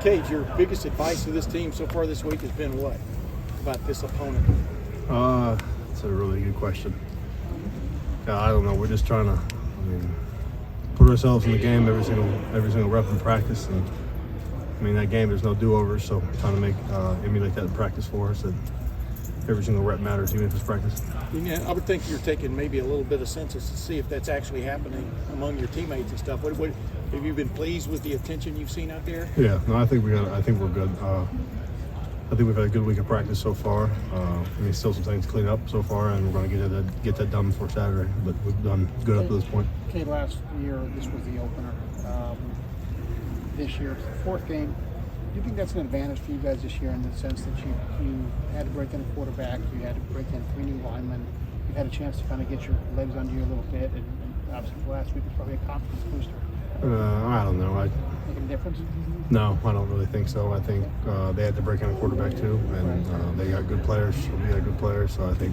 Cade, your biggest advice to this team so far this week has been what about this opponent? That's a really good question. I don't know. We're just trying to, put ourselves in the game every single rep in practice. And that game, there's no do-overs, so trying to emulate that in practice for us. That every single rep matters, even if it's practice. Yeah, I would think you're taking maybe a little bit of census to see if that's actually happening among your teammates and stuff. What have you been pleased with the attention you've seen out there? Yeah, no, I think we're good. I think we've had a good week of practice so far. Still some things to clean up so far, and we're going to get that done before Saturday. But we've done good up to this point. Okay, last year this was the opener. This year it's the fourth game. Do you think that's an advantage for you guys this year in the sense that you had to break in a quarterback, you had to break in 3 new linemen, you've had a chance to kind of get your legs under you a little bit, and obviously last week was probably a confidence booster? I don't know. Making a difference? No, I don't really think so. I think they had to break in a quarterback too, and they got good players. We got good players, so I think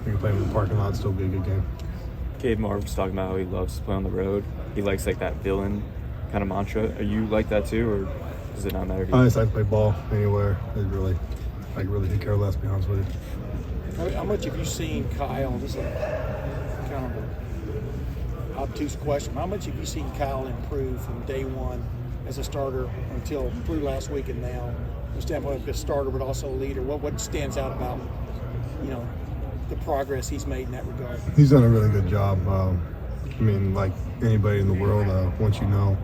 we can play them in the parking lot and still be a good game. Cade Marvin's talking about how he loves to play on the road. He likes that villain kind of mantra. Are you like that too, or does it not matter to you? I just like to play ball anywhere. I really could care less, to be honest with you. How much have you seen Kyle? This is kind of an obtuse question. How much have you seen Kyle improve from day one as a starter until through last week and now? From the standpoint of a starter, but also a leader. What stands out about the progress he's made in that regard? He's done a really good job. Like anybody in the world, once you know,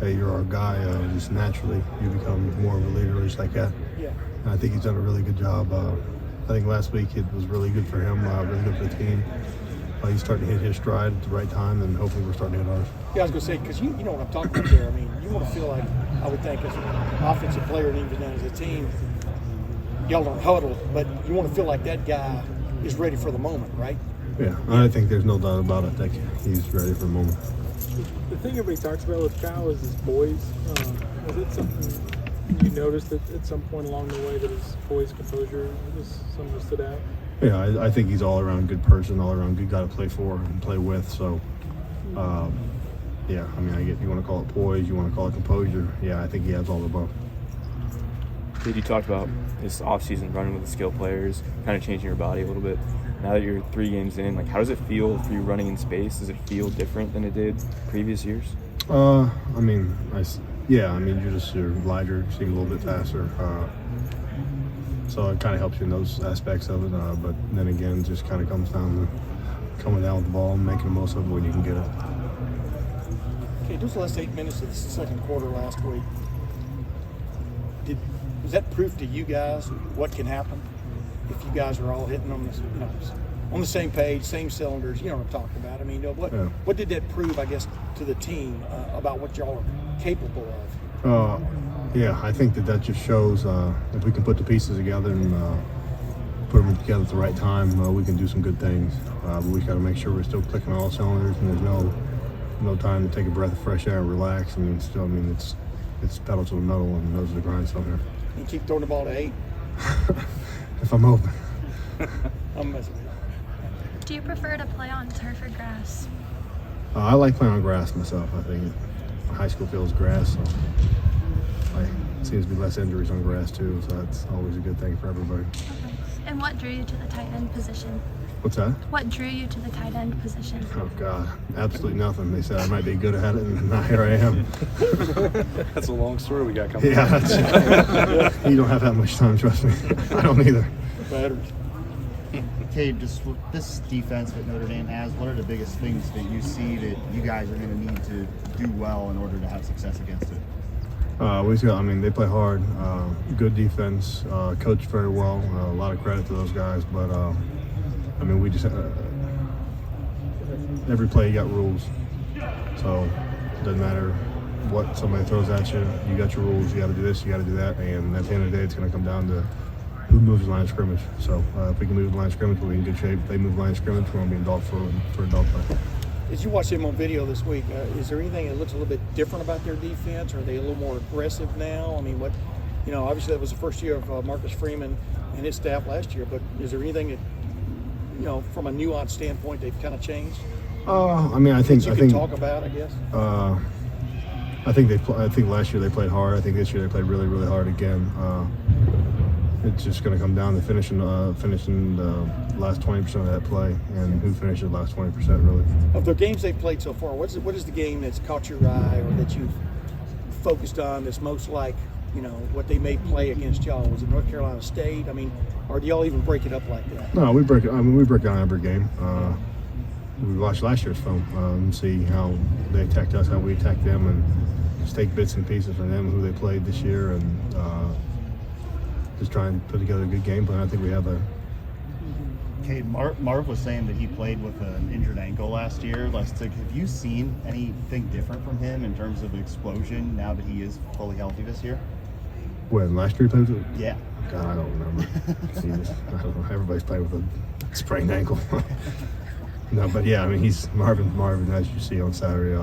hey, you're our guy, just naturally you become more of a leader, just like that. Yeah. And I think he's done a really good job. I think last week it was really good for him, really good for the team. He's starting to hit his stride at the right time, and hopefully we're starting to hit ours. Yeah, I was going to say, because you know what I'm talking about there. You want to feel like, I would think, as an offensive player and even as a team, y'all don't huddle, but you want to feel like that guy is ready for the moment, right? Yeah, I think there's no doubt about it that he's ready for the moment. The thing everybody talks about with Kyle is his poise. Was it something you noticed at some point along the way that his poise, composure was something that stood out? Yeah, I think he's all around good person, all around good guy to play for and play with. So, yeah, I get you want to call it poise, you want to call it composure. Yeah, I think he has all the above. Did you talk about this offseason running with the skill players, kind of changing your body a little bit? Now that you're 3 games in, how does it feel for you running in space? Does it feel different than it did previous years? You're lighter, seem a little bit faster. So it kind of helps you in those aspects of it. But then again, it just kind of comes down to coming down with the ball and making the most of it when you can get it. Okay, those last 8 minutes of the second quarter last week, was that proof to you guys what can happen if you guys are all hitting on on the same page, same cylinders? You know what I'm talking about. What did that prove, I guess, to the team about what y'all are capable of? I think that just shows if we can put the pieces together and put them together at the right time, we can do some good things. But we got to make sure we're still clicking on all cylinders, and there's no time to take a breath of fresh air and relax. It's pedal to the metal and nose to the grindstone here. You keep throwing the ball to 8. If I'm open. I'm messing with you. Do you prefer to play on turf or grass? I like playing on grass myself. I think high school field is grass, so seems to be less injuries on grass too, so that's always a good thing for everybody. Okay. And what drew you to the tight end position? What's that? What drew you to the tight end position? Oh God, absolutely nothing. They said I might be good at it, and now here I am. That's a long story we got coming. Yeah, you don't have that much time, trust me. I don't either. Cade, just with this defense that Notre Dame has, what are the biggest things that you see that you guys are going to need to do well in order to have success against it? They play hard, good defense, coached very well. A lot of credit to those guys, but we just every play you got rules, so it doesn't matter what somebody throws at you. You got your rules. You got to do this. You got to do that, and at the end of the day, it's going to come down to who moves the line of scrimmage. So if we can move the line of scrimmage, we'll be in good shape. If they move the line of scrimmage, we're going to be in dog for a dog fight. As you watch them on video this week, is there anything that looks a little bit different about their defense? Are they a little more aggressive now? Obviously that was the first year of Marcus Freeman and his staff last year, but is there anything that, from a nuance standpoint, they've kind of changed? I think talk about, I guess. I think last year they played hard. I think this year they played really, really hard again. It's just going to come down to finishing the last 20% of that play, and who finishes the last 20% really. Of the games they've played so far, what is the game that's caught your eye or that you've focused on that's most like, what they may play against y'all? Was it North Carolina State? I mean, or do y'all even break it up like that? No, we break down every game. We watched last year's film and see how they attacked us, how we attacked them, and just take bits and pieces from them, who they played this year, and just try and put together a good game plan. I think we have a. Cade, Marv was saying that he played with an injured ankle last year. Have you seen anything different from him in terms of explosion now that he is fully healthy this year? When last year he played with? Yeah. God, I don't remember. Jesus, I don't know. Everybody's playing with a sprained ankle. No, but yeah, I mean, he's Marvin, as you see on Saturday.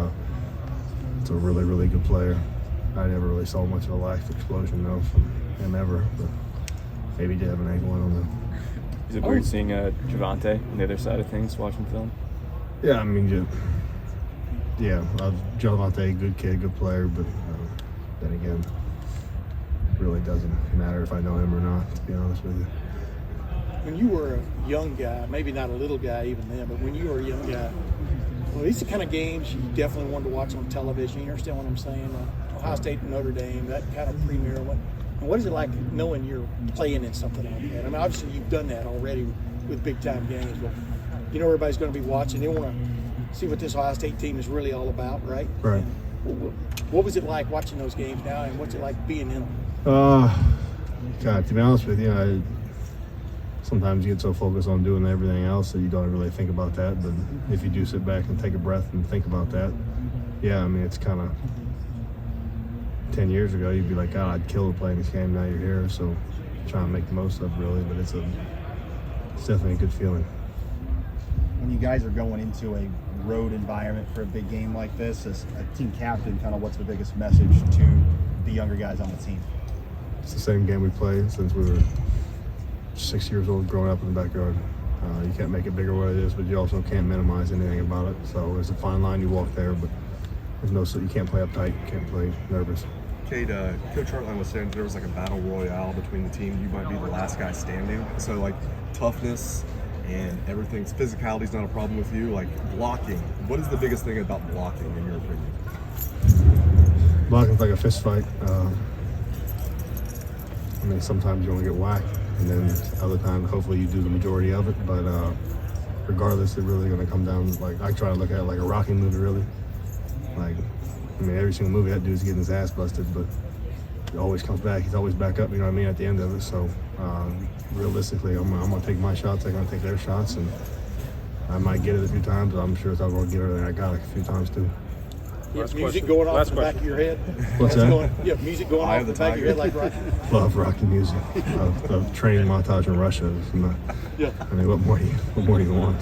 It's a really, really good player. I never really saw much of a life explosion though from him ever, but maybe he did have an ankle. I don't know. Is it weird seeing Javante on the other side of things, watching film? Yeah, I mean, Javante, good kid, good player, but then again, it really doesn't matter if I know him or not, to be honest with you. When you were a young guy, maybe not a little guy even then, but when you were a young guy, well, these are the kind of games you definitely wanted to watch on television. You understand what I'm saying? Ohio State and Notre Dame, that kind of premier. What is it like knowing you're playing in something like that? I mean, obviously you've done that already with big-time games, but everybody's going to be watching. They want to see what this Ohio State team is really all about, right? Right. And what was it like watching those games now, and what's it like being in them? God, to be honest with you, sometimes you get so focused on doing everything else that you don't really think about that. But if you do sit back and take a breath and think about that, yeah, I mean, it's kind of 10 years ago, you'd be like, God, I'd kill to play this game. Now you're here, so trying to make the most of it, really. But it's definitely a good feeling. When you guys are going into a road environment for a big game like this, as a team captain, kind of what's the biggest message to the younger guys on the team? It's the same game we played since we were 6 years old, growing up in the backyard. You can't make it bigger what it is, but you also can't minimize anything about it. So it's a fine line you walk there, but you can't play uptight, you can't play nervous. Cade, Coach Hartline was saying there was like a battle royale between the team. You might be the last guy standing. So like toughness and everything's physicality is not a problem with you. Like blocking, what is the biggest thing about blocking in your opinion? Blocking's like a fist fight. I mean, sometimes you want to get whacked, and then other times, hopefully, you do the majority of it. But regardless, it's really going to come down. Like I try to look at it like a Rocky movie, really. Like, I mean, every single movie that dude's getting his ass busted, but he always comes back. He's always back up. You know what I mean? At the end of it. So realistically, I'm going to take my shots. They're going to take their shots, and I might get it a few times. But I'm sure if I'm going to get it, and I got it a few times too. You have music going off in the back of your head? What's that? You have music going off in the back of your head like Rocky? Love Rocky music. Of training montage in Russia. I mean, what more do you want?